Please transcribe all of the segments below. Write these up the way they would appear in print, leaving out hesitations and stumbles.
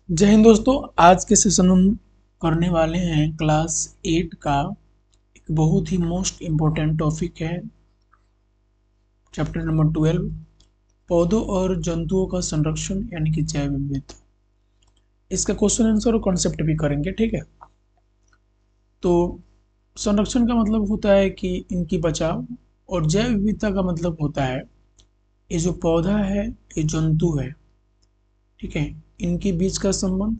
जय हिंद दोस्तों। आज के सेशन हम करने वाले हैं क्लास 8 का एक बहुत ही मोस्ट इम्पोर्टेंट टॉपिक है, चैप्टर नंबर 12, पौधों और जंतुओं का संरक्षण यानी कि जैव विविधता। इसका क्वेश्चन आंसर और कॉन्सेप्ट भी करेंगे, ठीक है। तो संरक्षण का मतलब होता है कि इनकी बचाव, और जैव विविधता का मतलब होता है ये जो पौधा है, ये जंतु है, ठीक है, इनके बीच का संबंध।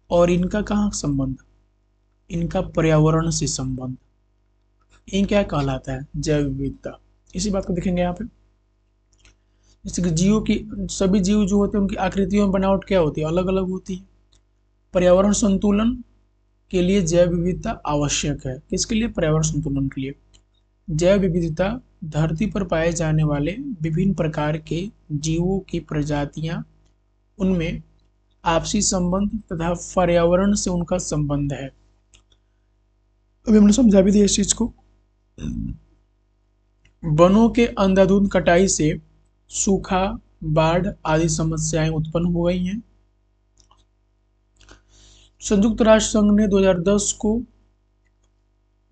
और इनका कहाँ संबंध? इनका पर्यावरण से संबंध। ये क्या कहलाता है? जैव विविधता। इसी बात को देखेंगे यहाँ पे। जैसे कि जीवों की, सभी जीव जो होते हैं उनकी आकृतियों में बनावट क्या होती है? अलग अलग होती है। पर्यावरण संतुलन के लिए जैव विविधता आवश्यक है। किसके लिए? पर्यावरण संतुलन के लिए। जैव विविधता धरती पर पाए जाने वाले विभिन्न प्रकार के जीवों की प्रजातियां, उनमें आपसी संबंध तथा पर्यावरण से उनका संबंध है। अभी हमने समझा भी दिया इस चीज को। वनों के अंधाधुंध कटाई से सूखा, बाढ़ आदि समस्याएं उत्पन्न हो गई हैं। संयुक्त राष्ट्र संघ ने 2010 को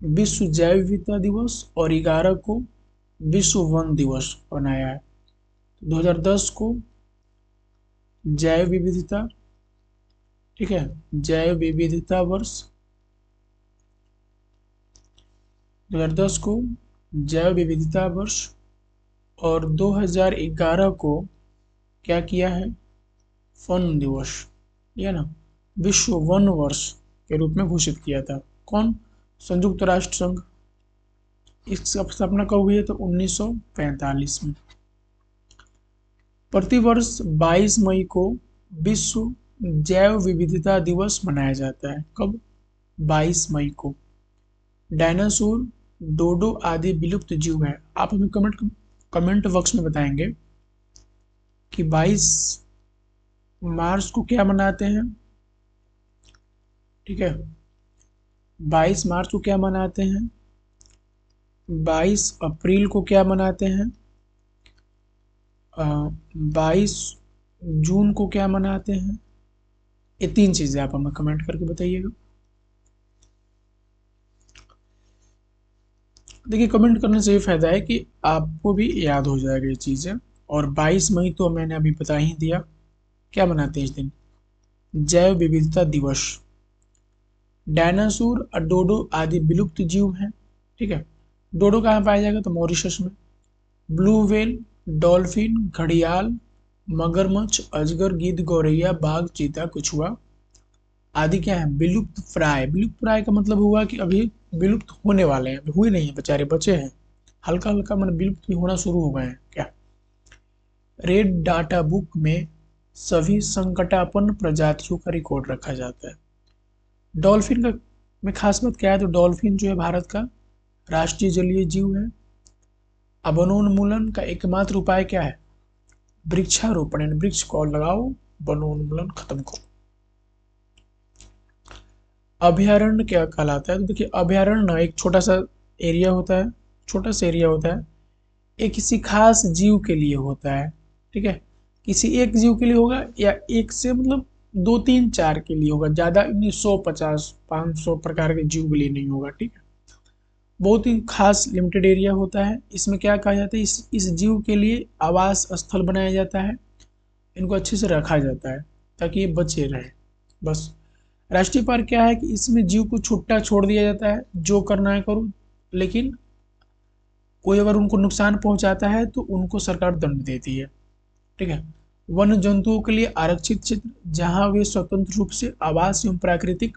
विश्व जैव विविधता दिवस और 11 को विश्व वन दिवस बनाया है। 2010 को जैव विविधता, ठीक है, जैव विविधता वर्ष 2010 को जैव विविधता वर्ष, और 2011 को क्या किया है? वन दिवस, या ना, विश्व वन वर्ष के रूप में घोषित किया था। कौन? संयुक्त राष्ट्र संघ। इसकी स्थापना कब हुई है? तो 1945 में। प्रतिवर्ष 22 मई को विश्व जैव विविधता दिवस मनाया जाता है। कब? 22 मई को। डायनासोर, डोडो आदि विलुप्त जीव है। आप हमें कमेंट बॉक्स में बताएंगे कि 22 मार्च को क्या मनाते हैं, ठीक है। 22 मार्च को क्या मनाते हैं? 22 अप्रैल को क्या मनाते हैं? 22 जून को क्या मनाते हैं? ये तीन चीजें आप हमें कमेंट करके बताइएगा। देखिए, कमेंट करने से ये फायदा है कि आपको भी याद हो जाएगा ये चीजें। और 22 मई तो मैंने अभी बता ही दिया। क्या मनाते हैं इस दिन? जैव विविधता दिवस। डायनासोर और डोडो आदि विलुप्त जीव हैं, ठीक है। डोडो कहाँ पाया जाएगा? तो मॉरिशस में। ब्लू व्हेल, डॉल्फिन, घड़ियाल, मगरमच्छ, अजगर, गिद्ध, गौरैया, बाघ, चीता, कछुआ आदि क्या है? विलुप्त प्राय। विलुप्त प्राय का मतलब हुआ कि अभी विलुप्त होने वाले हैं, अभी हुए नहीं है, बेचारे बचे हैं। हल्का हल्का मतलब विलुप्त भी होना शुरू हो गए हैं क्या। रेड डाटा बुक में सभी संकटापन्न प्रजातियों का रिकॉर्ड रखा जाता है। डॉल्फिन का में खास बात क्या है? तो डॉल्फिन जो है भारत का राष्ट्रीय जलीय जीव है। वनोन्मूलन का एकमात्र उपाय क्या है? वृक्षारोपण, यानी वृक्ष को लगाओ, वनोन्मूलन खत्म करो। अभयारण्य क्या कहलाता है? तो देखिए, अभयारण्य एक छोटा सा एरिया होता है, छोटा सा एरिया होता है। ये किसी खास जीव के लिए होता है, ठीक है। किसी एक जीव के लिए होगा, या एक से मतलब दो तीन चार के लिए होगा, ज्यादा नहीं। 150-500 प्रकार के जीव के लिए नहीं होगा, ठीक है। बहुत ही खास लिमिटेड एरिया होता है। इसमें क्या कहा जाता है? इस जीव के लिए आवास स्थल बनाया जाता है। इनको अच्छे से रखा जाता है ताकि ये बचे रहे, बस। राष्ट्रीय पार्क क्या है? कि इसमें जीव को छुट्टा छोड़ दिया जाता है, जो करना है करो, लेकिन कोई अगर उनको नुकसान पहुंचाता है तो उनको सरकार दंड देती है, ठीक है। वन जंतुओं के लिए आरक्षित क्षेत्र, जहां वे स्वतंत्र रूप से आवास एवं प्राकृतिक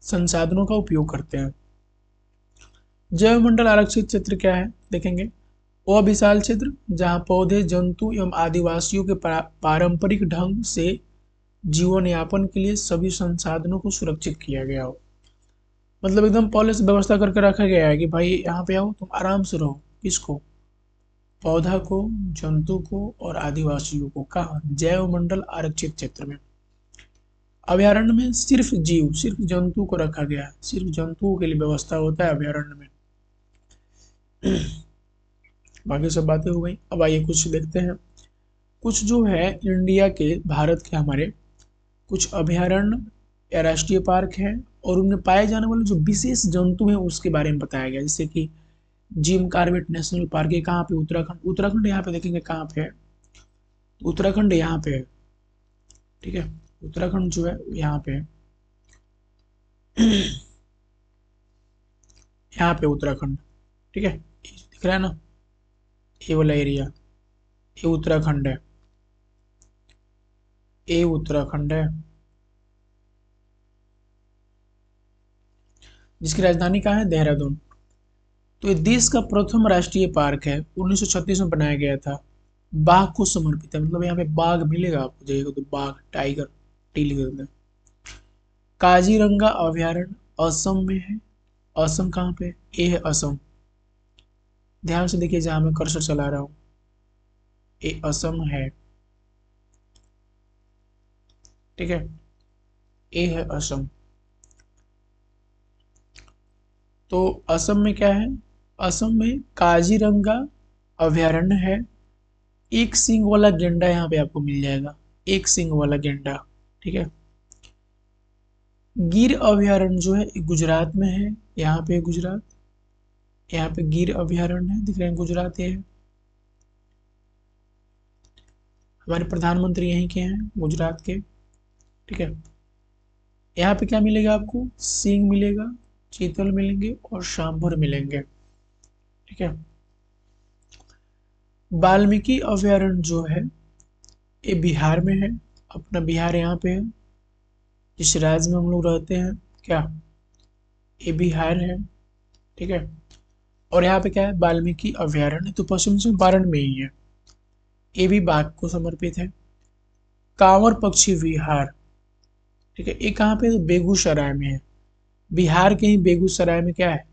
संसाधनों का उपयोग करते हैं। जैव मंडल आरक्षित क्षेत्र क्या है? देखेंगे, वो विशाल क्षेत्र जहां पौधे, जंतु एवं आदिवासियों के पारंपरिक ढंग से जीवन यापन के लिए सभी संसाधनों को सुरक्षित किया गया हो। मतलब एकदम पहले से व्यवस्था करके रखा गया है कि भाई यहाँ पे आओ, तुम आराम से रहो। किसको? पौधा को, जंतु को और आदिवासियों को। कहा? जैव मंडल आरक्षित क्षेत्र में। अभयारण्य में सिर्फ जीव, सिर्फ जंतु को रखा गया है, सिर्फ जंतुओं के लिए व्यवस्था होता है अभयारण्य में। बाकी सब बातें हो गई। अब आइए कुछ देखते हैं। कुछ जो है इंडिया के, भारत के हमारे कुछ अभयारण्य या राष्ट्रीय पार्क है और उनमें पाए जाने वाले जो विशेष जंतु हैं उसके बारे में बताया गया, जैसे कि जिम कॉर्बेट नेशनल पार्क है कहाँ पे, उत्तराखंड। उत्तराखंड यहाँ पे देखेंगे कहाँ पे है, उत्तराखंड यहाँ पे है, ठीक है। उत्तराखंड जो है यहाँ पे है, यहाँ पे उत्तराखंड, ठीक है। ये जो दिख रहा है ना, ये वाला एरिया, ये उत्तराखंड है, ये उत्तराखंड है, जिसकी राजधानी कहाँ है, देहरादून। तो ये देश का प्रथम राष्ट्रीय पार्क है, 1936 में बनाया गया था। बाघ को समर्पित है, मतलब यहाँ पे बाघ मिलेगा आपको, जाइएगा तो बाघ, टाइगर, टी लिख देते हैं। काजीरंगा अभयारण्य असम में है। असम कहाँ पे, ये है असम। ध्यान से देखिए जहां मैं कर्सर चला रहा हूँ, ये असम है, ठीक है। ये है असम। तो असम में क्या है, असम में काजीरंगा अभयारण्य है। एक सींग वाला गेंडा यहाँ पे आपको मिल जाएगा, एक सींग वाला गेंडा, ठीक है। गिर अभयारण्य जो है गुजरात में है, यहाँ पे गुजरात, यहाँ पे गिर अभयारण्य है, दिख रहे हैं गुजरात ये है। हमारे प्रधानमंत्री यहीं के हैं, गुजरात के, ठीक है। यहाँ पे क्या मिलेगा आपको, सींग मिलेगा, चीतल मिलेंगे और सांभर मिलेंगे, ठीक है। वाल्मीकि अभयारण्य जो है ये बिहार में है, अपना बिहार यहाँ पे है, जिस राज्य में हम लोग रहते हैं, क्या, ये बिहार है, ठीक है। और यहाँ पे क्या है, वाल्मीकि अभयारण्य, तो पश्चिम चंपारण में ही है, ये भी बाघ को समर्पित है। कांवर पक्षी विहार, ठीक है, ये कहाँ पे, तो बेगूसराय में है। बिहार के ही बेगूसराय में क्या है,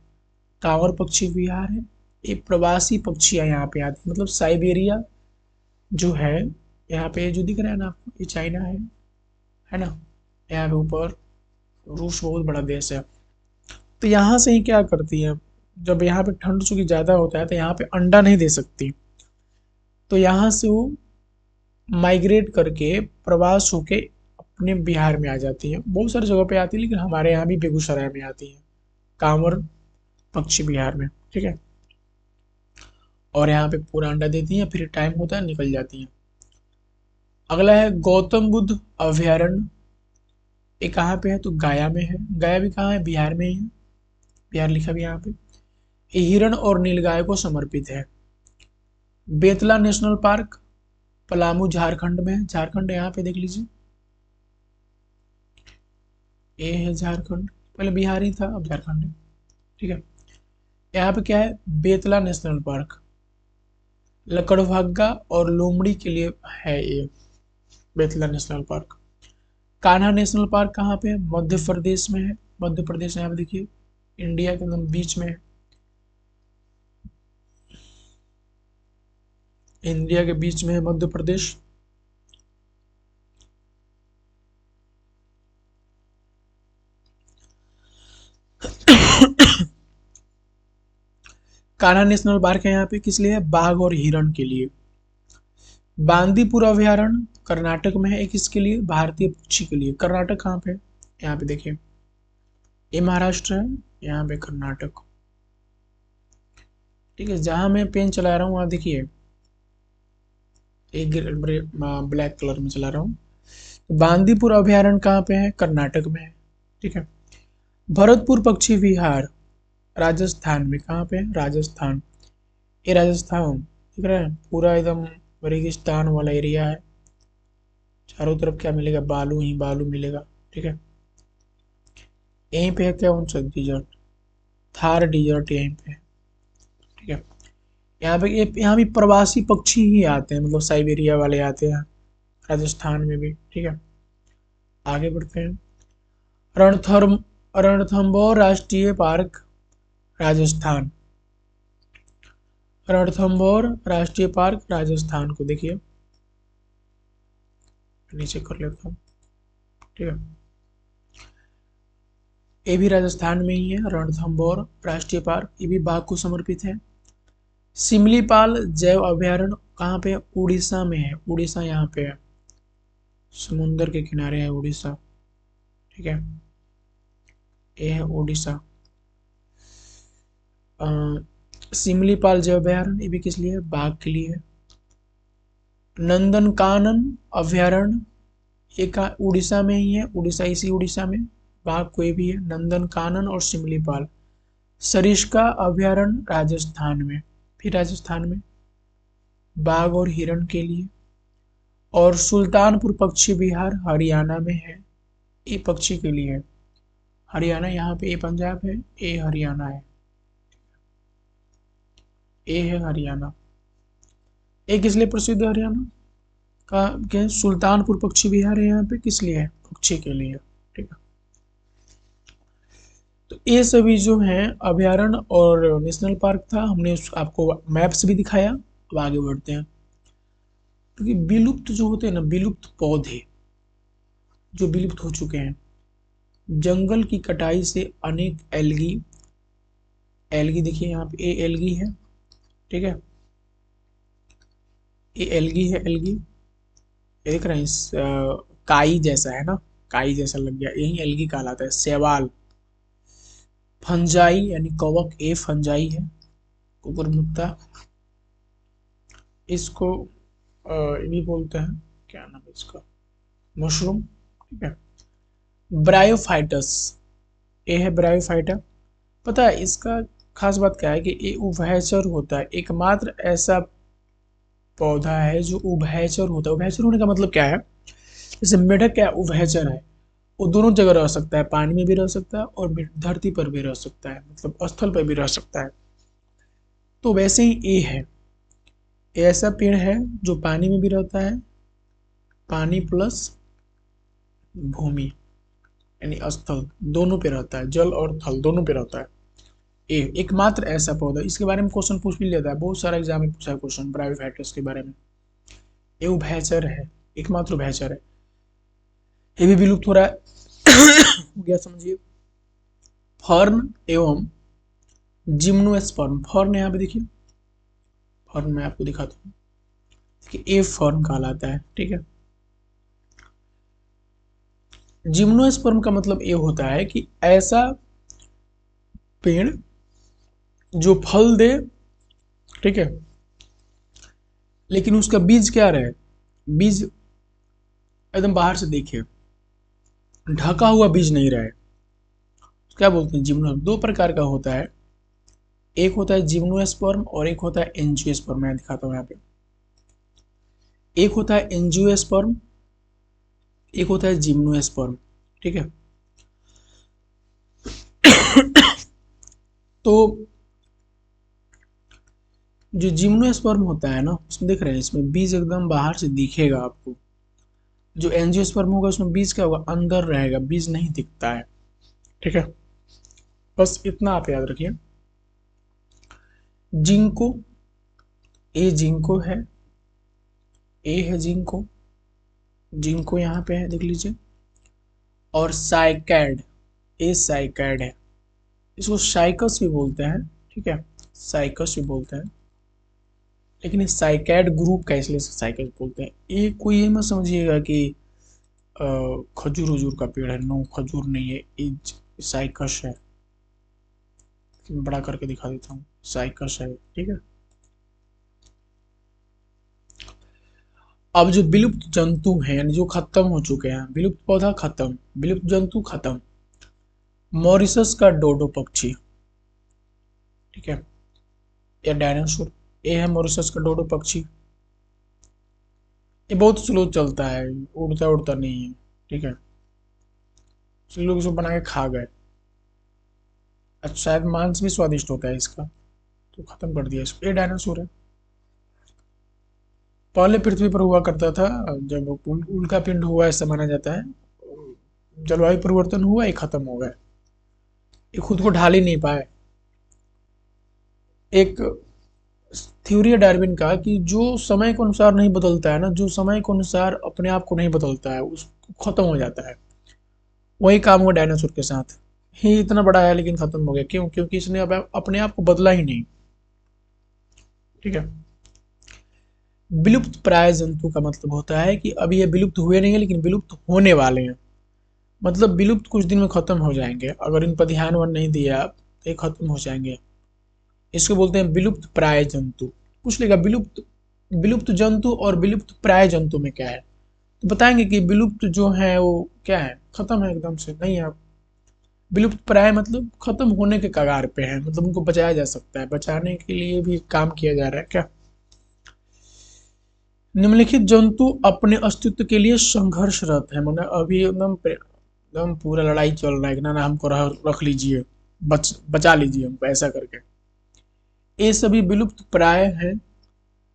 कांवर पक्षी विहार है। ये प्रवासी पक्षियां यहाँ पे आती है, मतलब साइबेरिया जो है, यहाँ पे जो दिख रहा है ना आपको, ये चाइना है ना, यहाँ पे ऊपर रूस बहुत बड़ा देश है। तो यहाँ से ही क्या करती है, जब यहाँ पे ठंड चूंकि ज्यादा होता है तो यहाँ पे अंडा नहीं दे सकती, तो यहाँ से वो माइग्रेट करके प्रवास होके अपने बिहार में आ जाती है। बहुत सारी जगह पे आती है, लेकिन हमारे यहाँ भी बेगूसराय में आती है, कांवर पक्षी बिहार में, ठीक है। और यहाँ पे पूरा अंडा देती हैं, फिर टाइम होता है निकल जाती हैं। अगला है गौतम बुद्ध अभयारण्य, ये कहाँ पे है, तो गया में है। गया भी कहाँ है, बिहार में ही है, बिहार लिखा भी यहाँ पे। ये हिरण और नीलगाय को समर्पित है। बेतला नेशनल पार्क पलामू झारखंड में है, झारखंड यहाँ पे देख लीजिए, ये है झारखंड, पहले बिहार ही था अब झारखंड है, ठीक है। यहाँ पे क्या है, बेतला नेशनल पार्क, लकड़भागा और लोमड़ी के लिए है ये Betla national park. Kanha national park कहाँ पे है, मध्य प्रदेश में है, मध्य प्रदेश यहाँ पे देखिए, इंडिया के एकदम बीच में है, इंडिया के बीच में है मध्य प्रदेश। कान्हा नेशनल पार्क है यहाँ पे किस लिए है, बाघ और हिरण के लिए। बांदीपुर अभयारण्य कर्नाटक में है, एक इसके लिए भारतीय पक्षी के लिए। कर्नाटक कहाँ पे है, यहाँ पे देखिए, ये महाराष्ट्र है, यहाँ पे कर्नाटक, ठीक है। जहां मैं पेन चला रहा हूँ वहां देखिए, एक ब्लैक कलर में चला रहा हूँ। बांदीपुर अभयारण्य कहाँ पे है, कर्नाटक में है, ठीक है। भरतपुर पक्षी विहार राजस्थान में, कहाँ पे है, राजस्थान, ये राजस्थान दिख रहा है, पूरा एकदम रेगिस्तान वाला एरिया है, चारों तरफ क्या मिलेगा, बालू ही बालू मिलेगा, ठीक है। यहीं पे है क्या, कौन सा डिजर्ट, थार डिजर्ट यहीं पे है, ठीक है। यहाँ पे यहाँ भी प्रवासी पक्षी ही आते हैं, मतलब साइबेरिया वाले आते हैं राजस्थान में भी, ठीक है। आगे बढ़ते हैं। रणथर रणथंभौर राष्ट्रीय पार्क राजस्थान, रणथंभौर राष्ट्रीय पार्क राजस्थान को देखिए, नीचे कर लेता हूँ, ठीक है। ये भी राजस्थान में ही है, रणथंभौर राष्ट्रीय पार्क, ये भी बाघ को समर्पित है। सिमलीपाल जैव अभयारण्य कहाँ पे है, उड़ीसा में है, उड़ीसा यहाँ पे है, समुंदर के किनारे है उड़ीसा, ठीक है, ये है उड़ीसा। सिमलीपाल जैव अभयारण्य, ये भी किस लिए है? बाघ के लिए है। नंदनकानन अभयारण्य, एक उड़ीसा में ही है, उड़ीसा, इसी उड़ीसा में बाघ कोई भी है। नंदनकानन और सिमलीपाल। सरिस्का अभयारण्य राजस्थान में, फिर राजस्थान में बाघ और हिरण के लिए। और सुल्तानपुर पक्षी विहार हरियाणा में है, ये पक्षी के लिए है। हरियाणा यहाँ पे, ये पंजाब है, ये हरियाणा है, ये है हरियाणा। ये किस लिए प्रसिद्ध है हरियाणा का? क्या सुल्तानपुर पक्षी विहार है यहाँ पे, किस लिए है? पक्षी के लिए, ठीक है। तो ये सभी जो हैं अभयारण्य और नेशनल पार्क था, हमने आपको मैप्स भी दिखाया। अब आगे बढ़ते हैं। क्योंकि विलुप्त जो होते हैं ना, विलुप्त पौधे जो विलुप्त हो चुके हैं, जंगल की कटाई से अनेक एल्गी, एल्गी देखिए यहाँ पे, ये एल्गी है, ठीक है, ये एल्गी है, एल्गी देख रहे हैं, काई जैसा है ना, काई जैसा लग गया, यही एल्गी कहलाता है। शैवाल, फंजाई यानी कवक, ए फंजाई है, कुकुरमुत्ता, इसको ये भी बोलते हैं, क्या नाम है इसका, मशरूम, ठीक है। ब्रायोफाइटस, ये है ब्रायोफाइटा। पता है इसका खास बात क्या है कि ये उभयचर होता है, एकमात्र ऐसा पौधा है जो उभयचर होता है। उभयचर होने का मतलब क्या है? जैसे मेढक क्या उभयचर है, वो दोनों जगह रह सकता है, पानी में भी रह सकता है और धरती पर भी रह सकता है, मतलब स्थल पर भी रह सकता है। तो वैसे ही ये है, ये ऐसा पेड़ है जो पानी में भी रहता है, पानी प्लस भूमि यानी स्थल दोनों पे रहता है, जल और थल दोनों पे रहता है। ए एकमात्र ऐसा पौधा, इसके बारे में क्वेश्चन पूछ भी लेता है, बहुत सारा एग्जाम में पूछा है क्वेश्चन ब्रायोफाइटस के बारे में। ये उभयचर है, एकमात्र उभयचर है, ये भी विलुप्त हो रहा है। हो गया समझिए। फर्न एवं जिम्नोस्पर्म, फर्न यहाँ पे देखिए, फर्न मैं आपको दिखाता हूँ कि ए फर्न कहलाता है, ठीक है। जिम्नोस्पर्म का मतलब ये होता है कि ऐसा पेड़ जो फल दे, ठीक है, लेकिन उसका बीज क्या रहे, बीज एकदम बाहर से देखिए, ढका हुआ बीज नहीं रहे, क्या बोलते हैं जिम्नो। दो प्रकार का होता है, एक होता है जिम्नोस्पर्म और एक होता है एंजियोस्पर्म। मैं दिखाता हूँ यहाँ पे, एक होता है एंजियोस्पर्म, एक होता है जिम्नोस्पर्म, ठीक है। तो जो जिम्नोस्पर्म होता है ना, उसमें देख रहे हैं, इसमें बीज एकदम बाहर से दिखेगा आपको। जो एंजियोस्पर्म होगा उसमें बीज क्या होगा, अंदर रहेगा, बीज नहीं दिखता है, ठीक है। बस इतना आप याद रखिए। जिंको, ए जिंको है, ए है जिंको, जिंको यहाँ पे है देख लीजिए। और साइकैड, ए साइकैड है, इसको साइकस भी बोलते हैं, ठीक है, साइकस भी बोलते हैं, लेकिन इस साइकैड ग्रुप का इसलिए साइकस बोलते हैं। ये कोई ये मत समझिएगा कि खजूर वजूर का पेड़ है, नो खजूर नहीं है, ये साइकस है। बड़ा करके दिखा देता हूँ, साइकस है, ठीक है। अब जो विलुप्त जंतु हैं यानी जो खत्म हो चुके हैं, विलुप्त पौधा खत्म, विलुप्त जंतु खत्म। मॉरिशस का डोडो पक्षी, ठीक है, या डायनासोर, ये है मॉरिशस का डोडो पक्षी। ये बहुत स्लो चलता है, उड़ता उड़ता नहीं है, ठीक है, इसलिए लोग इसको बना के खा गए। अच्छा, शायद मांस भी स्वादिष्ट होता है इसका, तो खत्म कर दिया इसको। ये डायनासोर है, पहले पृथ्वी पर हुआ करता था, जब उल्का पिंड हुआ ऐसा माना जाता है, जलवायु परिवर्तन हुआ, ये खत्म हो गए, ये खुद को ढाल ही नहीं पाए। एक थ्योरी है डार्विन का कि जो समय के अनुसार नहीं बदलता है ना, जो समय के अनुसार अपने आप को नहीं बदलता है, उसको खत्म हो जाता है। वही काम हुआ डायनासोर के साथ, ही इतना बड़ा है लेकिन खत्म हो गया, क्यों? क्योंकि इसने अब अपने आप को बदला ही नहीं, ठीक है। विलुप्त प्राय जंतु का मतलब होता है कि अभी ये विलुप्त हुए नहीं है लेकिन विलुप्त होने वाले हैं, मतलब विलुप्त कुछ दिन में खत्म हो जाएंगे, अगर इन पर ध्यान वन नहीं दिया आप तो ये खत्म हो जाएंगे। इसको बोलते हैं विलुप्त प्राय जंतु। पूछ लेगा विलुप्त विलुप्त जंतु और विलुप्त प्राय जंतु में क्या है, तो बताएंगे कि विलुप्त जो है वो क्या है, खत्म है एकदम से, नहीं है। आप विलुप्त प्राय मतलब खत्म होने के कगार पे है, मतलब उनको बचाया जा सकता है, बचाने के लिए भी काम किया जा रहा है क्या। निम्नलिखित जंतु अपने अस्तित्व के लिए संघर्षरत है, मतलब अभी एकदम पूरा लड़ाई चल रहा है कि ना हमको रख लीजिए, बचा लीजिए हमको, ऐसा करके। ये सभी विलुप्त प्राय हैं।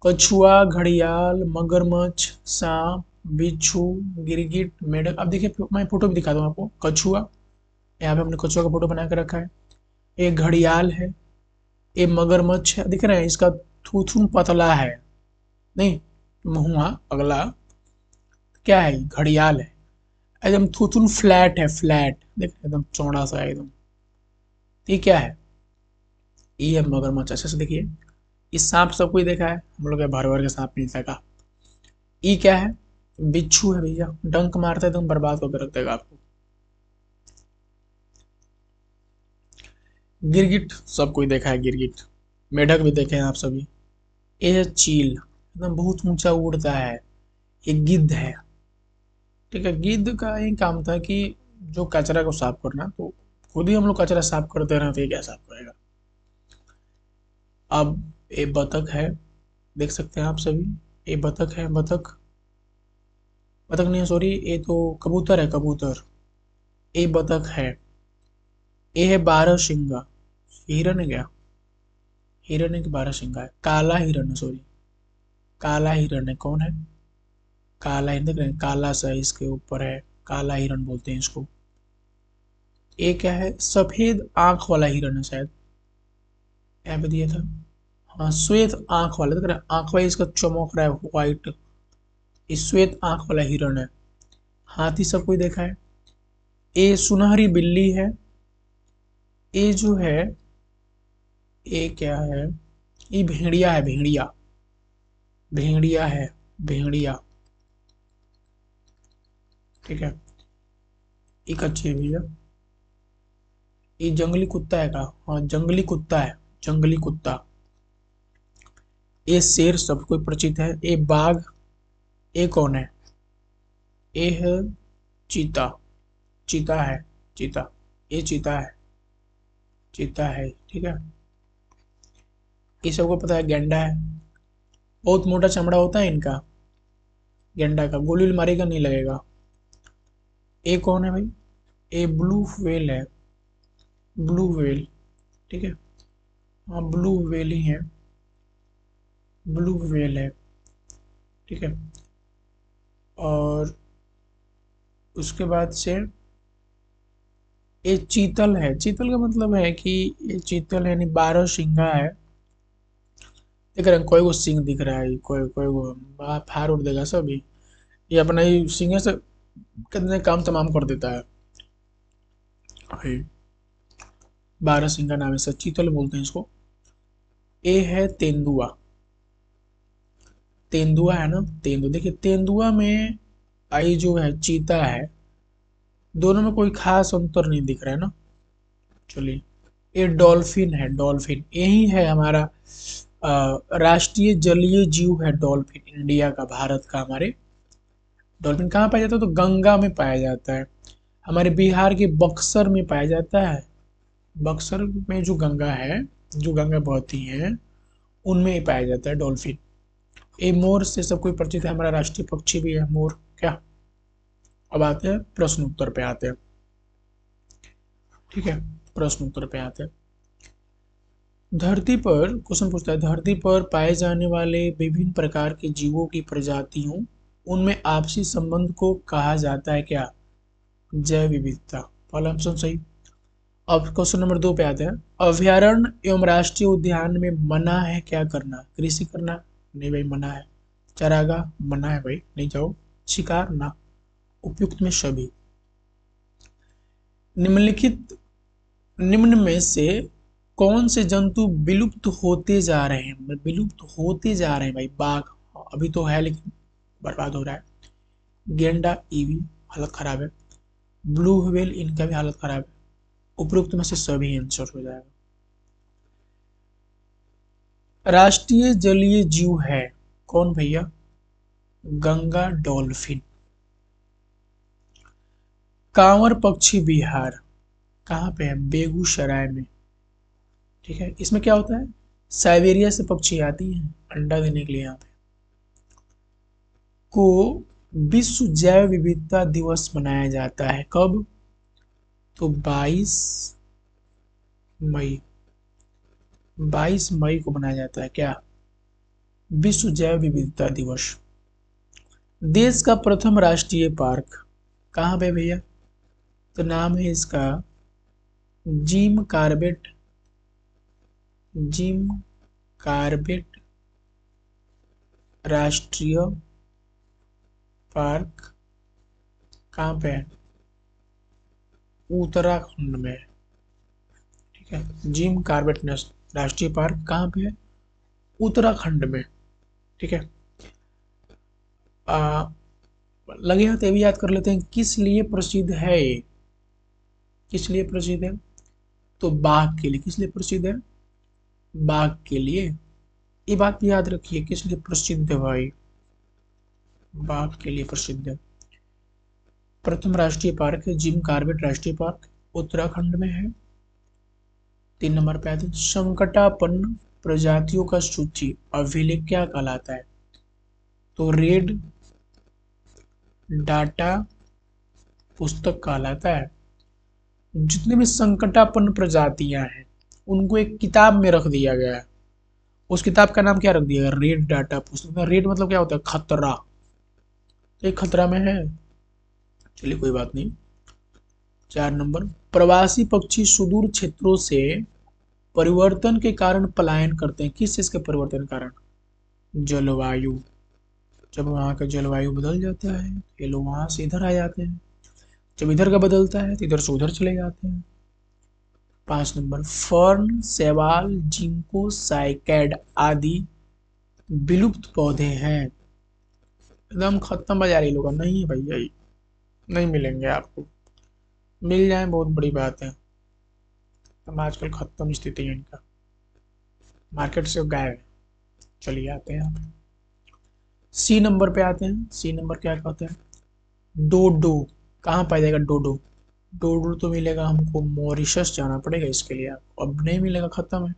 कछुआ, घड़ियाल, मगरमच्छ, सांप, बिच्छू, गिरगिट, मेढक। अब देखिए मैं फोटो भी दिखाता हूँ आपको। कछुआ, यहाँ पे हमने कछुआ का फोटो बना के रखा है। एक घड़ियाल है, एक मगरमच्छ है, दिख रहे हैं, इसका थूथुन पतला है, नहीं मुंह अगला। क्या है, घड़ियाल है, एकदम थूथुन फ्लैट है, फ्लैट देख एकदम चौड़ा सा है एकदम। ये क्या है, ये है मगरमच्छ। अच्छे से देखिए, इस सांप सबको ही देखा है हम लोग, भर भर के सांप मिलता का। ये क्या है, बिच्छू है भैया, डंक मारता है एकदम बर्बाद होकर रख देगा आपको। गिरगिट सबको ही देखा है, गिरगिट। मेढक भी देखे हैं आप सभी। ये है चील, एकदम बहुत ऊंचा उड़ता है। ये गिद्ध है, ठीक है। गिद्ध का यही काम था कि जो कचरा को साफ करना, तो खुद ही हम लोग कचरा साफ करते रहे तो ये क्या साफ करेगा। अब ये बतख है, देख सकते हैं आप सभी। ये बतख है, बतख, बतख नहीं सॉरी, ये तो कबूतर है, कबूतर। ये बतख है। ये है बारहसिंगा, हिरन है क्या, हिरन है कि बारहसिंगा है, काला हिरन है सॉरी, काला हिरन है। कौन है, काला हिरन, देख रहे हैं काला सा इसके ऊपर है, काला हिरन बोलते हैं इसको। ये क्या है, सफेद आंख वाला हिरन है शायद, यहाँ पे दिया था। हाँ, श्वेत आंख वाला, देख रहे हैं आंख वाला इसका चमक रहा है व्हाइट, ये श्वेत आंख वाला हिरन है। हाथी सब कोई देखा है। ये सुनहरी बिल्ली है। ये जो है, ये क्या है, ये भेड़िया है, भेड़िया, भेड़िया है, भेड़िया, ठीक है। एक अच्छी है भैया। ये जंगली कुत्ता है का, हाँ जंगली कुत्ता है, जंगली कुत्ता। ये शेर सबको परिचित है। ये बाघ। ये कौन है, ये है चीता, चीता है, चीता, ये चीता है, चीता है, ठीक है। ये सबको पता है। गेंडा है, बहुत मोटा चमड़ा होता है इनका, गेंडा का, गोली मारेगा नहीं लगेगा। ये कौन है भाई, ये ब्लू व्हेल है, ब्लू व्हेल, ठीक है। हाँ ब्लू व्हेल ही है, ब्लू व्हेल है, ठीक है। और उसके बाद से ये चीतल है। चीतल का मतलब है कि ये चीतल यानी बारह सिंगा है। देख रहे हैं कोई वो सिंह दिख रहा है, कोई कोई वो फाड़ उड़ देगा सभी, ये अपना ही सिंह से कितने काम तमाम कर देता है। भाई बारह सिंगा नाम है, सर चीतल बोलते हैं इसको। ये है तेंदुआ, तेंदुआ है ना, तेंदुआ। देखिए तेंदुआ में आई जो है चीता है, दोनों में कोई खास अंतर नहीं दिख रहा है ना। चलिए, ये डॉल्फिन है, डॉल्फिन यही है हमारा राष्ट्रीय जलीय जीव है डॉल्फिन, इंडिया का, भारत का। हमारे डॉल्फिन कहाँ पाया जाता है, तो गंगा में पाया जाता है। हमारे बिहार के बक्सर में पाया जाता है, बक्सर में जो गंगा है, जो गंगा बहती है, उनमें ही पाया जाता है डॉल्फिन। ये मोर से सब कोई परिचित है, हमारा राष्ट्रीय पक्षी भी है मोर, क्या। अब आते हैं प्रश्न उत्तर पे आते हैं, ठीक है। प्रश्न उत्तर पे आते हैं। धरती पर क्वेश्चन पूछता है, धरती पर पाए जाने वाले विभिन्न प्रकार के जीवों की प्रजातियों, उनमें आपसी संबंध को कहा जाता है क्या, जैव विविधता। पहला ऑप्शन सही। अब क्वेश्चन नंबर 2 पे आते हैं। अभ्यारण्य एवं राष्ट्रीय उद्यान में मना है क्या करना, कृषि करना, नहीं भाई मना है। चरागाह मना है भाई, नहीं जाओ। शिकार ना, उपयुक्त में सभी। निम्नलिखित निम्न में से कौन से जंतु विलुप्त होते जा रहे हैं, विलुप्त होते जा रहे हैं भाई, बाघ, हाँ, अभी तो है लेकिन बर्बाद हो रहा है। गेंडा ईवी हालत खराब है। ब्लू व्हेल इनका भी हालत खराब है। उपरोक्त में से सभी आंसर हो जाएगा। राष्ट्रीय जलीय जीव है कौन भैया? गंगा डॉल्फिन। कांवर पक्षी बिहार कहाँ पे है? बेगूसराय में। ठीक है, इसमें क्या होता है? साइबेरिया से पक्षी आती हैं अंडा देने के लिए यहाँ पे। को विश्व जैव विविधता दिवस मनाया जाता है कब? तो 22 मई। 22 मई को मनाया जाता है क्या? विश्व जैव विविधता दिवस। देश का प्रथम राष्ट्रीय पार्क कहाँ पे भैया? तो नाम है इसका जिम कार्बेट। जिम कार्बेट राष्ट्रीय पार्क कहाँ पे है? उत्तराखंड में। ठीक है, जिम कार्बेट राष्ट्रीय पार्क कहाँ पे है? उत्तराखंड में। ठीक है। लगे हाथ ये भी याद कर लेते हैं किस लिए प्रसिद्ध है ये? किस लिए प्रसिद्ध है? तो बाघ के लिए। किस लिए प्रसिद्ध है? बाघ के लिए। ये बात भी याद रखिए किस लिए प्रसिद्ध है भाई? बाघ के लिए प्रसिद्ध है। प्रथम राष्ट्रीय पार्क है जिम कार्बेट राष्ट्रीय पार्क, उत्तराखंड में है। 3 नंबर पे आते हैं संकटापन्न प्रजातियों का सूची अभिलेख क्या कहलाता है? तो रेड डाटा पुस्तक कहलाता है। जितने भी संकटापन्न प्रजातियां हैं उनको एक किताब में रख दिया गया है। उस किताब का नाम क्या रख दिया गया? रेड डाटा पुस्तक। रेड मतलब क्या होता है? खतरा। तो एक खतरा में है। चलिए कोई बात नहीं। 4 नंबर प्रवासी पक्षी सुदूर क्षेत्रों से परिवर्तन के कारण पलायन करते हैं। किस चीज के परिवर्तन के कारण? जलवायु। जब वहां का जलवायु बदल जाता है तो ये लोग वहां से इधर आ जाते हैं। जब इधर का बदलता है तो इधर से उधर चले जाते हैं। 5 नंबर फर्न शैवाल जिंको साइकैड आदि विलुप्त पौधे हैं। एकदम खत्म बाजार ये लोग नहीं है भैया, ये नहीं मिलेंगे आपको। मिल जाए बहुत बड़ी बात है। हम आजकल खत्म स्थिति है इनका, मार्केट से गायब है। चलिए आते हैं आप सी नंबर पे आते हैं। सी नंबर क्या कहते हैं? डोडो कहाँ पाया जाएगा? डोडो। डोडो तो मिलेगा हमको मॉरिशस जाना पड़ेगा इसके लिए, आपको अब नहीं मिलेगा, खत्म है।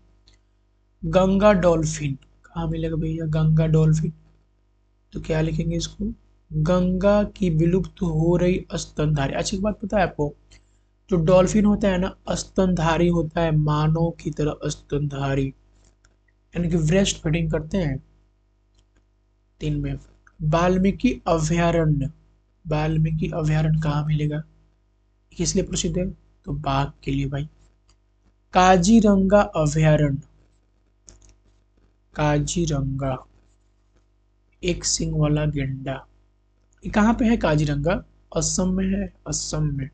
गंगा डॉल्फिन कहाँ मिलेगा भैया? गंगा डॉल्फिन तो क्या लिखेंगे इसको? गंगा की विलुप्त हो रही स्तनधारी। अच्छी बात पता है आपको, जो डॉल्फिन होता है ना स्तनधारी होता है, मानव की तरह स्तनधारी, यानी कि ब्रेस्ट फीडिंग करते हैं। 3 में वाल्मीकि अभयारण्य। वाल्मीकि अभयारण्य कहाँ मिलेगा? किस लिए प्रसिद्ध है? तो बाघ के लिए भाई। काजीरंगा अभयारण्य। काजीरंगा एक सिंग वाला गेंडा, ये कहाँ पे है? काजीरंगा असम में है। असम में।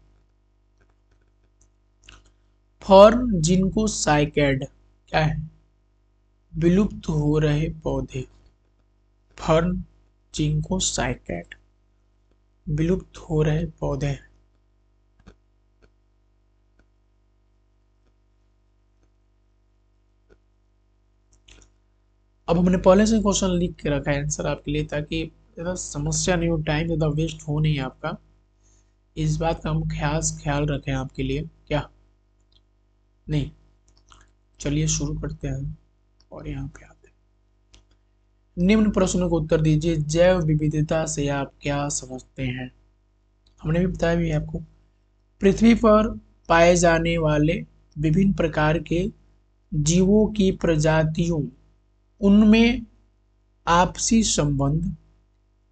फर्न जिनको साइकैड क्या है? विलुप्त हो रहे पौधे। फर्न जिनको साइकैड विलुप्त हो रहे पौधे। अब हमने पहले से क्वेश्चन लिख के रखा है आंसर आपके लिए, ताकि ज़्यादा समस्या नहीं हो, टाइम ज़्यादा वेस्ट हो नहीं आपका। इस बात का हम खास ख्याल रखें आपके लिए क्या नहीं। चलिए शुरू करते हैं और यहाँ पे आते हैं। निम्न प्रश्नों को उत्तर दीजिए। जैव विविधता से आप क्या समझते हैं? हमने भी बताया भी है आपको। पृथ्वी पर पाए जाने वाले विभिन्न प्रकार के जीवों की प्रजातियों, उनमें आपसी संबंध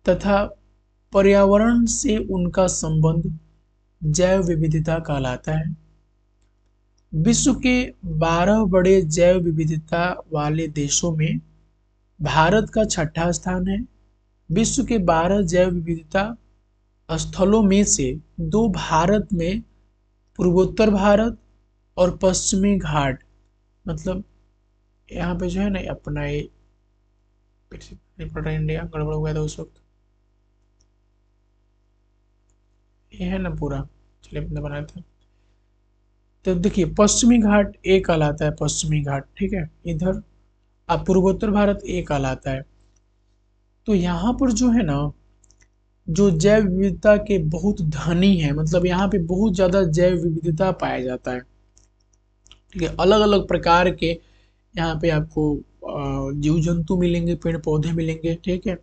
तथा पर्यावरण से उनका संबंध जैव विविधता कहलाता है। विश्व के 12 बड़े जैव विविधता वाले देशों में भारत का 6ठा स्थान है। विश्व के 12 जैव विविधता स्थलों में से 2 भारत में पूर्वोत्तर भारत और पश्चिमी घाट, मतलब यहाँ पे जो है ना अपना ये नहीं पड़ रहा, इंडिया गड़बड़ हो गया था उस वक्त। ये है ना पूरा, चलिए अपने बनाए थे। तो देखिए पश्चिमी घाट ए कहलाता है, पश्चिमी घाट, ठीक है। इधर अब पूर्वोत्तर भारत ए कहलाता है। तो यहाँ पर जो है ना, जो जैव विविधता के बहुत धनी है, मतलब यहाँ पे बहुत ज्यादा जैव विविधता पाया जाता है, ठीक है। अलग अलग प्रकार के यहाँ पे आपको जीव जंतु मिलेंगे, पेड़ पौधे मिलेंगे, ठीक है।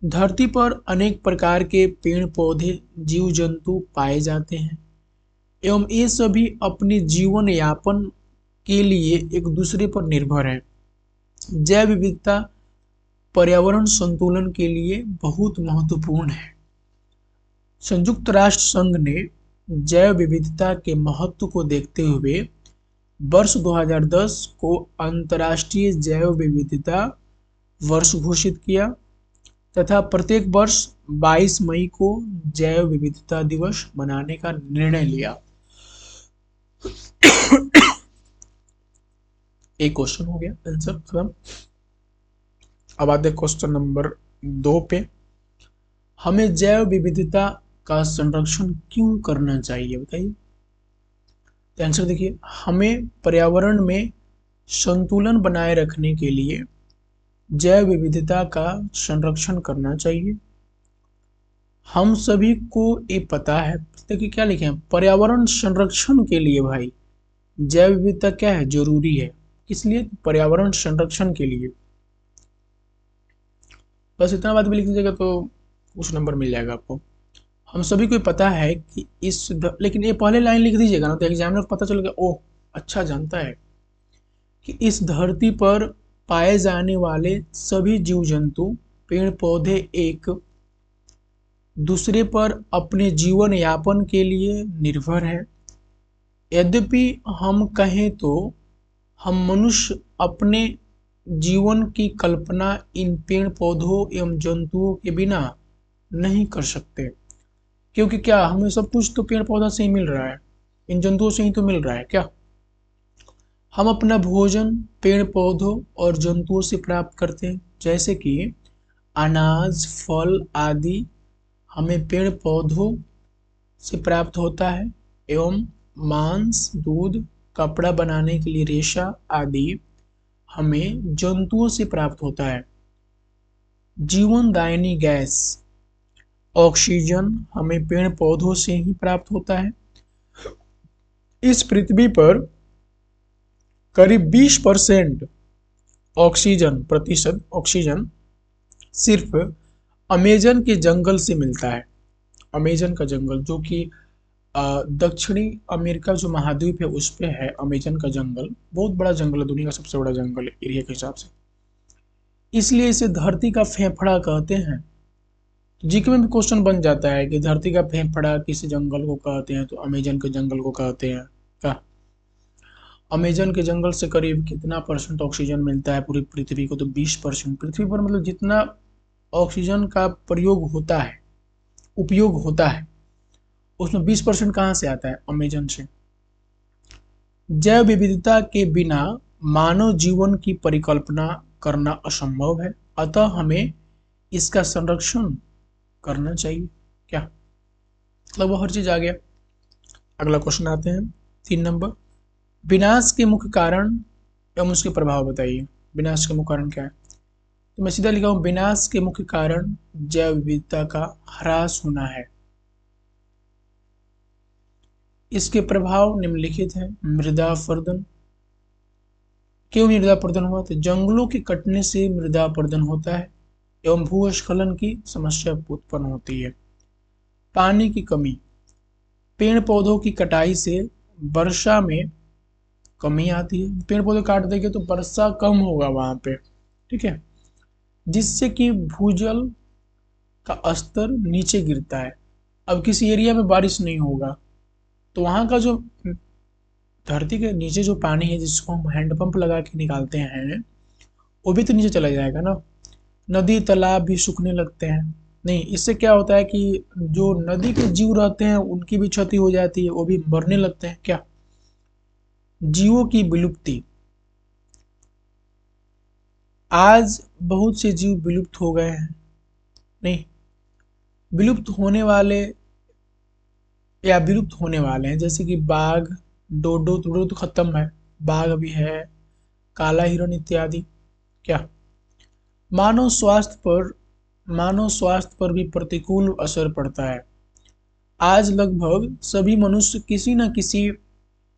धरती पर अनेक प्रकार के पेड़ पौधे जीव जंतु पाए जाते हैं एवं ये सभी अपने जीवन यापन के लिए एक दूसरे पर निर्भर है। जैव विविधता पर्यावरण संतुलन के लिए बहुत महत्वपूर्ण है। संयुक्त राष्ट्र संघ ने जैव विविधता के महत्व को देखते हुए वर्ष 2010 को अंतर्राष्ट्रीय जैव विविधता वर्ष घोषित किया तथा प्रत्येक वर्ष 22 मई को जैव विविधता दिवस मनाने का निर्णय लिया। एक क्वेश्चन हो गया, आंसर खत्म। अब आते क्वेश्चन नंबर 2 पे। हमें जैव विविधता का संरक्षण क्यों करना चाहिए, बताइए। तो आंसर देखिए, हमें पर्यावरण में संतुलन बनाए रखने के लिए जैव विविधता का संरक्षण करना चाहिए। हम सभी को ये पता है, देखिए क्या लिखे हैं, पर्यावरण संरक्षण के लिए भाई जैव विविधता क्या है, जरूरी है। किस लिए, पर्यावरण संरक्षण के लिए। बस इतना बात भी लिख दीजिएगा तो कुछ नंबर मिल जाएगा आपको। हम सभी को पता है कि लेकिन ये पहले लाइन लिख दीजिएगा ना, तो एग्जामिनर को पता चलेगा, ओह अच्छा जानता है कि इस धरती पर पाए जाने वाले सभी जीव जंतु पेड़ पौधे एक दूसरे पर अपने जीवन यापन के लिए निर्भर है। यद्यपि हम कहें तो हम मनुष्य अपने जीवन की कल्पना इन पेड़ पौधों एवं जंतुओं के बिना नहीं कर सकते, क्योंकि क्या हमें सब कुछ तो पेड़ पौधा से ही मिल रहा है, इन जंतुओं से ही तो मिल रहा है। क्या हम अपना भोजन पेड़ पौधों और जंतुओं से प्राप्त करते हैं, जैसे कि अनाज फल आदि हमें पेड़ पौधों से प्राप्त होता है एवं मांस दूध कपड़ा बनाने के लिए रेशा आदि हमें जंतुओं से प्राप्त होता है। जीवनदायिनी गैस ऑक्सीजन हमें पेड़ पौधों से ही प्राप्त होता है। इस पृथ्वी पर करीब 20% प्रतिशत ऑक्सीजन सिर्फ अमेजन के जंगल से मिलता है। अमेजन का जंगल जो कि दक्षिणी अमेरिका जो महाद्वीप है उस पे है अमेजन का जंगल, बहुत बड़ा जंगल है, दुनिया का सबसे बड़ा जंगल है एरिया के हिसाब से, इसलिए इसे धरती का फेफड़ा कहते हैं। जीके में भी क्वेश्चन बन जाता है कि धरती का फेफड़ा किस जंगल को कहते हैं, तो अमेजन के जंगल को कहते हैं। क्या अमेजन के जंगल से करीब कितना % ऑक्सीजन मिलता है पूरी पृथ्वी को, तो 20%। पृथ्वी पर मतलब जितना ऑक्सीजन का प्रयोग होता है, उपयोग होता है, उसमें 20% कहाँ से आता है, अमेजन से। जैव विविधता के बिना मानव जीवन की परिकल्पना करना असंभव है, अतः हमें इसका संरक्षण करना चाहिए। क्या लगभग हर चीज आ गया। अगला क्वेश्चन आते हैं 3 नंबर। विनाश के मुख्य कारण एवं उसके प्रभाव बताइए। विनाश के मुख्य कारण क्या है, तो मैं सीधा लिखा हूं, विनाश के मुख्य कारण जैव विविधता का ह्रास होना है। इसके प्रभाव निम्नलिखित है। मृदा अपरदन। क्यों मृदा अपरदन हुआ, तो जंगलों के कटने से मृदा अपरदन होता है एवं भूस्खलन की समस्या उत्पन्न होती है। पानी की कमी, पेड़ पौधों की कटाई से वर्षा में कमी आती है। पेड़ पौधे काट देंगे तो वर्षा कम होगा वहां पे, ठीक है, जिससे कि भूजल का स्तर नीचे गिरता है। अब किसी एरिया में बारिश नहीं होगा तो वहां का जो धरती के नीचे जो पानी है जिसको हम हैंडपंप लगा के निकालते हैं वो भी तो नीचे चला जाएगा ना। नदी तालाब भी सूखने लगते हैं। नहीं, इससे क्या होता है कि जो नदी के जीव रहते हैं उनकी भी क्षति हो जाती है, वो भी मरने लगते हैं। क्या जीवों की विलुप्ति, आज बहुत से जीव विलुप्त हो गए हैं, नहीं, विलुप्त होने वाले या विलुप्त होने वाले हैं, जैसे कि बाघ, डोडो, डोडो तो खत्म है, बाघ भी है, काला हिरण इत्यादि। क्या मानव स्वास्थ्य पर मानव स्वास्थ्य पर भी प्रतिकूल असर पड़ता है। आज लगभग सभी मनुष्य किसी न किसी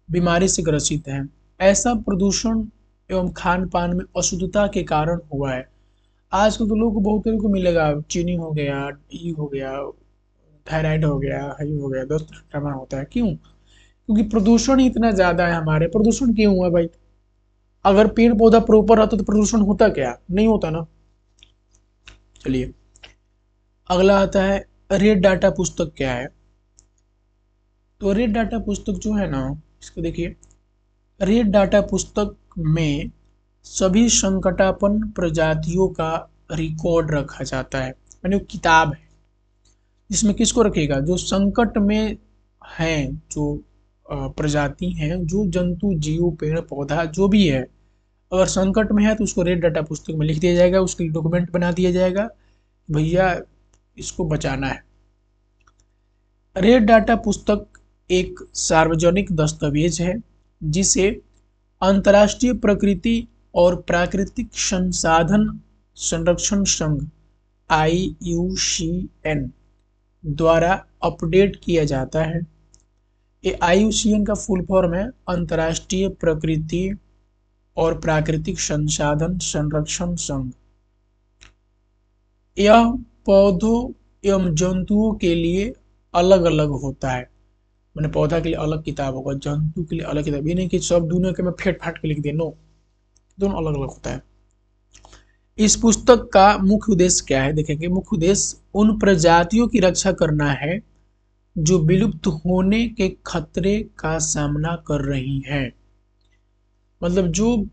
बीमारी से ग्रसित हैं। ऐसा प्रदूषण एवं खान पान में अशुद्धता के कारण हुआ है। आजकल तो लोगों को बहुत लोगों को मिलेगा, चीनी हो गया, ई हो गया, थायराइड हो गया, हाई हो गया, दस्त जमा होता है। क्यों? क्योंकि प्रदूषण ही इतना ज्यादा है हमारे। प्रदूषण क्यों हुआ भाई? अगर पेड़ पौधा प्रॉपर रहता तो प्रदूषण होता क्या? नहीं होता ना। चलिए, अगला आता है रेड डाटा पुस्तक क्या है। तो रेड डाटा पुस्तक जो है ना, इसको देखिए, रेड डाटा पुस्तक में सभी संकटापन्न प्रजातियों का रिकॉर्ड रखा जाता है। यानी वो किताब है जिसमें किसको रखेगा? जो संकट में हैं, जो प्रजाति हैं, जो जंतु जीव पेड़ पौधा जो भी है, अगर संकट में है तो उसको रेड डाटा पुस्तक में लिख दिया जाएगा, उसके लिए डॉक्यूमेंट बना दिया जाएगा, भैया इसको बचाना है। रेड डाटा पुस्तक एक सार्वजनिक दस्तावेज है जिसे अंतर्राष्ट्रीय प्रकृति और प्राकृतिक संसाधन संरक्षण संघ IUCN द्वारा अपडेट किया जाता है। ये IUCN का फुल फॉर्म है अंतर्राष्ट्रीय प्रकृति और प्राकृतिक संसाधन संरक्षण संघ। यह पौधों एवं जंतुओं के लिए अलग अलग होता है। मैंने पौधा के लिए अलग किताब होगा, जंतु के लिए अलग किताब। ये नहीं कि सब दोनों के मैं फेट फाट के लिख दे, नो, दोनों अलग अलग होता है। इस पुस्तक का मुख्य उद्देश्य क्या है? देखेंगे, मुख्य उद्देश्य उन प्रजातियों की रक्षा करना है जो विलुप्त होने के खतरे का सामना कर रही हैं। मतलब जो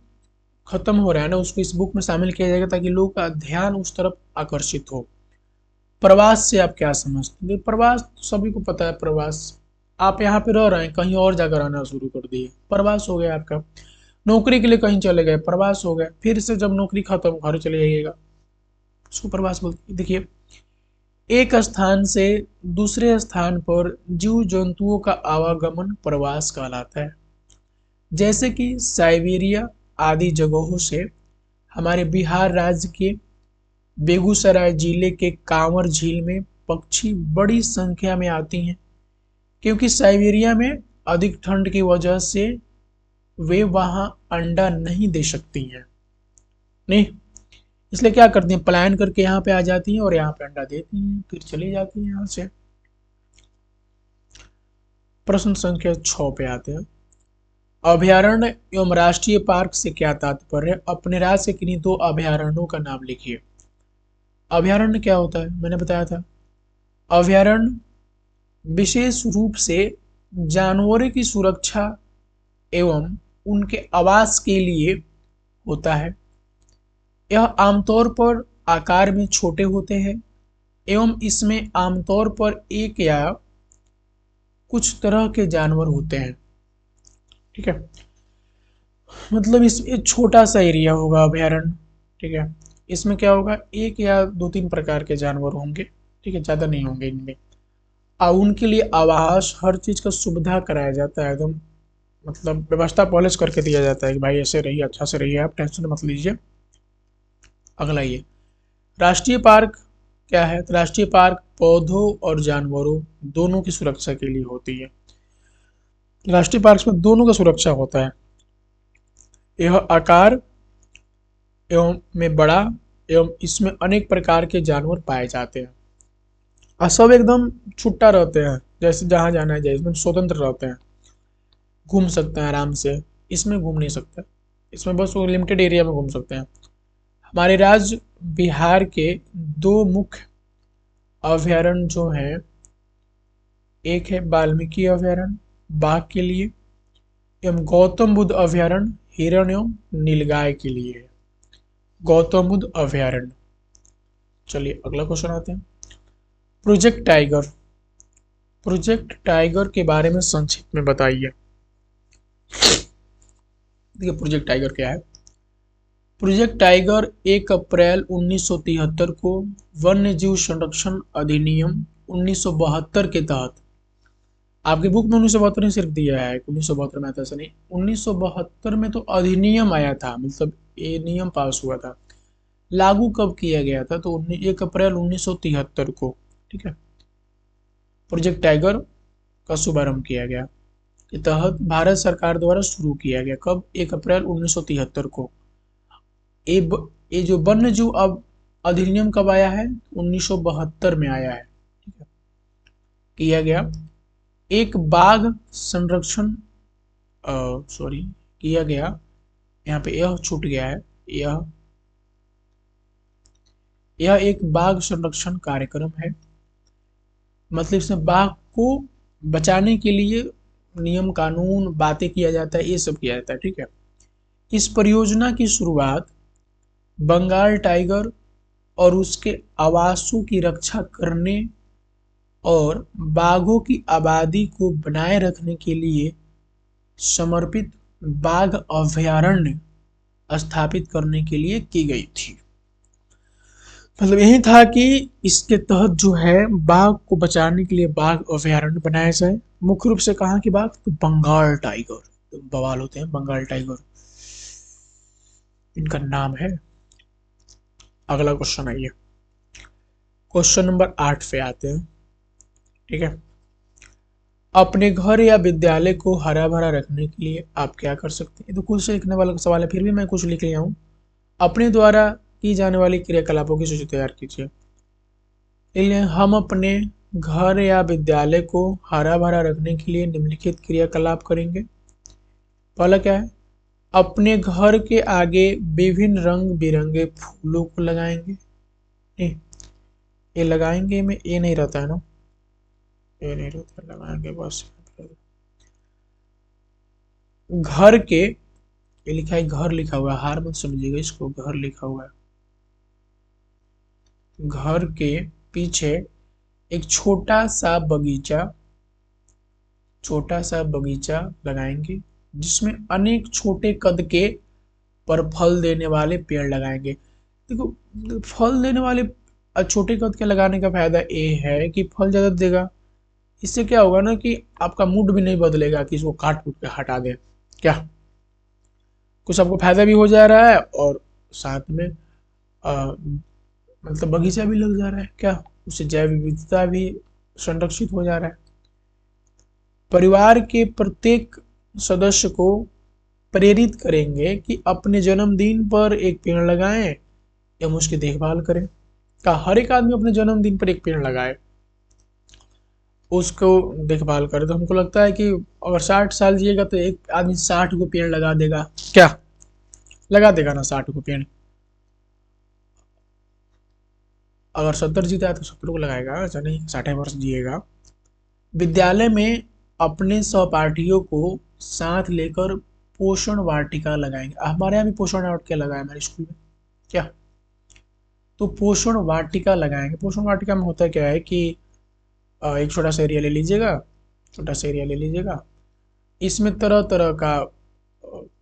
खत्म हो रहा है ना, उसको इस बुक में शामिल किया जाएगा ताकि लोगों का ध्यान उस तरफ आकर्षित हो। प्रवास से आप क्या समझते हैं? प्रवास तो सभी को पता है। प्रवास, आप यहाँ पे रह रहे हैं, कहीं और जाकर आना शुरू कर दिए, प्रवास हो गया आपका। नौकरी के लिए कहीं चले गए, प्रवास हो गया। फिर से जब नौकरी खत्म, घर चले जाइएगा, उसको प्रवास बोलते हैं। देखिए, एक स्थान से दूसरे स्थान पर जीव जंतुओं का आवागमन प्रवास कहलाता है। जैसे कि साइबेरिया आदि जगहों से हमारे बिहार राज्य के बेगूसराय जिले के कांवर झील में पक्षी बड़ी संख्या में आती हैं, क्योंकि साइबेरिया में अधिक ठंड की वजह से वे वहां अंडा नहीं दे सकती हैं, नहीं, इसलिए क्या करती हैं, पलायन करके यहाँ पे आ जाती हैं और यहाँ पे अंडा देती हैं, फिर चली जाती हैं यहाँ से। प्रश्न संख्या 6 पे आते हैं। अभयारण्य एवं राष्ट्रीय पार्क से क्या तात्पर्य? अपने राज्य से किन्हीं 2 अभयारण्यों का नाम लिखिए। अभयारण्य क्या होता है? मैंने बताया था, अभयारण्य विशेष रूप से जानवरों की सुरक्षा एवं उनके आवास के लिए होता है। यह आमतौर पर आकार में छोटे होते हैं एवं इसमें आमतौर पर एक या कुछ तरह के जानवर होते हैं। ठीक है, मतलब इस छोटा सा एरिया होगा अभयारण्य। ठीक है, इसमें क्या होगा, एक या 2-3 प्रकार के जानवर होंगे। ठीक है, ज़्यादा नहीं होंगे इनमें। और उनके लिए आवास, हर चीज़ का सुविधा कराया जाता है, एकदम मतलब व्यवस्था पहले से करके दिया जाता है कि भाई ऐसे रहिए, अच्छा से रहिए, आप टेंशन मत लीजिए। अगला ये राष्ट्रीय पार्क क्या है? तो राष्ट्रीय पार्क पौधों और जानवरों दोनों की सुरक्षा के लिए होती है। राष्ट्रीय पार्क में दोनों का सुरक्षा होता है। यह आकार एवं में बड़ा एवं इसमें अनेक प्रकार के जानवर पाए जाते हैं और सब एकदम छुट्टा रहते हैं, जैसे जहाँ जाना है जाए, इसमें स्वतंत्र रहते हैं, घूम सकते हैं आराम से। इसमें घूम नहीं सकते, इसमें बस वो लिमिटेड एरिया में घूम सकते हैं। हमारे राज्य बिहार के 2 मुख्य अभयारण्य जो हैं, एक है वाल्मीकि अभयारण्य बाघ के लिए एवं गौतम बुद्ध अभयारण्य हिरण एवं नीलगाय के लिए है। गौतम बुद्ध अभयारण्य। चलिए अगला क्वेश्चन आते हैं। प्रोजेक्ट टाइगर, प्रोजेक्ट टाइगर के बारे में संक्षिप्त में बताइए। देखिए प्रोजेक्ट टाइगर क्या है। प्रोजेक्ट टाइगर 1 अप्रैल 1973 को वन्य जीव संरक्षण अधिनियम 1972 के तहत, आपकी बुक में 1972 सिर्फ दिया है, 1972 में आता, ऐसा नहीं, 1972 में तो अधिनियम आया था, मतलब ये नियम पास हुआ था। लागू कब किया गया था? तो 1 अप्रैल 1973 को, ठीक है, प्रोजेक्ट टाइगर का शुभारंभ किया गया, के तहत भारत सरकार द्वारा शुरू किया गया। कब? 1 अप्रैल 1973 को। ये जो वन्य जीव अब अधिनियम कब आया है? 1972 में आया है, ठीक है, किया गया। एक बाघ संरक्षण, सॉरी, किया गया, यहाँ पे यह छूट गया है, यह एक बाघ संरक्षण कार्यक्रम है, मतलब इसमें बाघ को बचाने के लिए नियम कानून बातें किया जाता है, ये सब किया जाता है, ठीक है। इस परियोजना की शुरुआत बंगाल टाइगर और उसके आवासों की रक्षा करने और बाघों की आबादी को बनाए रखने के लिए समर्पित बाघ अभयारण्य स्थापित करने के लिए की गई थी। मतलब यही था कि इसके तहत जो है बाघ को बचाने के लिए बाघ अभयारण्य बनाया जाए। मुख्य रूप से कहाँ की बाघ? तो बंगाल टाइगर, तो बवाल होते हैं बंगाल टाइगर, इनका नाम है। अगला क्वेश्चन आइए, क्वेश्चन नंबर 8 पे आते हैं, ठीक है। अपने घर या विद्यालय को हरा भरा रखने के लिए आप क्या कर सकते हैं? ये तो कुछ लिखने वाला सवाल है, फिर भी मैं कुछ लिख लिया हूँ। अपने द्वारा की जाने वाली क्रियाकलापों की सूची तैयार कीजिए। इसलिए हम अपने घर या विद्यालय को हरा भरा रखने के लिए निम्नलिखित क्रियाकलाप करेंगे। पहला क्या है? अपने घर के आगे विभिन्न रंग बिरंगे फूलों को लगाएंगे। नहीं, ये लगाएंगे में ये नहीं रहता है ना, ये नहीं रहता, लगाएंगे बस। घर के, ये लिखा है घर लिखा हुआ है, हार मत समझिएगा इसको, घर लिखा हुआ है। घर के पीछे एक छोटा सा बगीचा लगाएंगे, जिसमें अनेक छोटे कद के पर फल देने वाले पेड़ लगाएंगे। देखो, फल देने वाले छोटे कद के लगाने का फायदा ये है कि फल ज्यादा देगा। इससे क्या होगा ना कि आपका मूड भी नहीं बदलेगा कि इसको काट कूट के हटा दें, क्या कुछ आपको फायदा भी हो जा रहा है और साथ में मतलब बगीचा भी लग जा रहा है, क्या उससे जैव विविधता भी संरक्षित हो जा रहा है। परिवार के प्रत्येक सदस्य को प्रेरित करेंगे कि अपने जन्मदिन पर एक पेड़ लगाएं एवं उसकी देखभाल करें। का हर एक आदमी अपने जन्मदिन पर एक पेड़ लगाए, उसको देखभाल करे। तो हमको लगता है कि अगर 60 साल जिएगा तो एक आदमी 60 को पेड़ लगा देगा, क्या लगा देगा ना 60 को पेड़। अगर 70 जीता है तो 70 को लगाएगा, ऐसा नहीं 60 वर्ष जिएगा। विद्यालय में अपने सहपाठियों को साथ लेकर पोषण वाटिका लगाएंगे। हमारे यहाँ भी पोषण वाटिका लगा है हमारे स्कूल में, क्या तो पोषण वाटिका लगाएंगे। पोषण वाटिका में होता क्या है कि एक छोटा सा एरिया ले लीजिएगा, इसमें तरह तरह का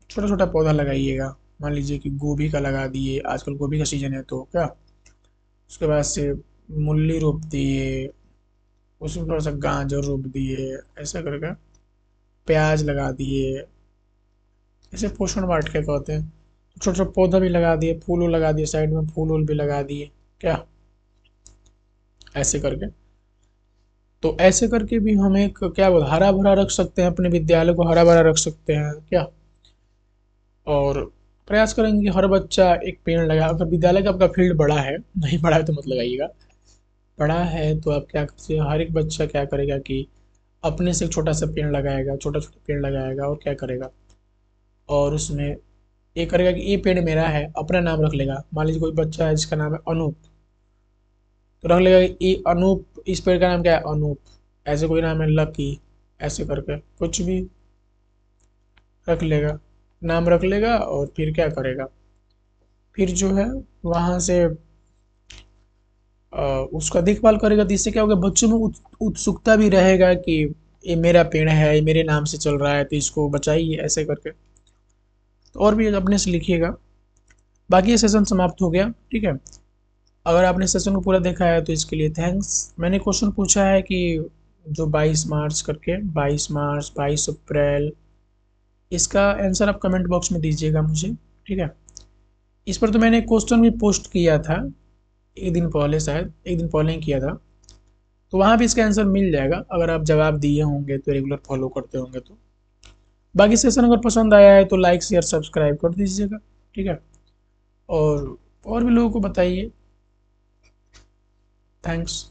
छोटा छोटा पौधा लगाइएगा। मान लीजिए कि गोभी का लगा दिए, आजकल गोभी का सीजन है तो क्या, उसके बाद से मूली रोप दिए, उसमें थोड़ा सा गाजर रोप दिए, ऐसा करके प्याज लगा दिए, ऐसे पोषण वाटिका कहते हैं। छोटा छोटा पौधा भी लगा दिए, फूल लगा दिए, साइड में फूल भी लगा दिए, क्या ऐसे करके। तो ऐसे करके भी हम एक क्या हरा भरा रख सकते हैं, अपने विद्यालय को हरा भरा रख सकते हैं, क्या। और प्रयास करेंगे कि हर बच्चा एक पेड़ लगाए। अगर विद्यालय का आपका फील्ड बड़ा है, नहीं बड़ा है तो मत लगाइएगा, बड़ा है तो आप क्या करते हैं, हर एक बच्चा क्या करेगा कि अपने से एक छोटा सा पेड़ लगाएगा, छोटा छोटा पेड़ लगाएगा और क्या करेगा, और उसमें ये करेगा कि ये पेड़ मेरा है, अपना नाम रख लेगा। मान लीजिए कोई बच्चा है जिसका नाम है अनूप, तो रख लेगा कि ये अनूप, इस पेड़ का नाम क्या है, अनूप। ऐसे कोई नाम है लकी, ऐसे करके कुछ भी रख लेगा, नाम रख लेगा और फिर क्या करेगा, फिर जो है वहां से उसका देखभाल करेगा। तो इससे क्या होगा, बच्चों में उत्सुकता भी रहेगा कि ये मेरा पेड़ है, ये मेरे नाम से चल रहा है, तो इसको बचाइए, ऐसे करके। तो और भी अपने से लिखिएगा। बाकी ये सेशन समाप्त हो गया, ठीक है। अगर आपने सेशन को पूरा देखा है तो इसके लिए थैंक्स। मैंने क्वेश्चन पूछा है कि जो 22 मार्च करके, 22 मार्च, 22 अप्रैल, इसका आंसर आप कमेंट बॉक्स में दीजिएगा मुझे, ठीक है। इस पर तो मैंने क्वेश्चन भी पोस्ट किया था एक दिन पहले, शायद एक दिन पहले ही किया था, तो वहाँ भी इसका आंसर मिल जाएगा अगर आप जवाब दिए होंगे तो, रेगुलर फॉलो करते होंगे तो। बाकी सेशन अगर पसंद आया है तो लाइक शेयर सब्सक्राइब कर दीजिएगा, ठीक है। और भी लोगों को बताइए। थैंक्स।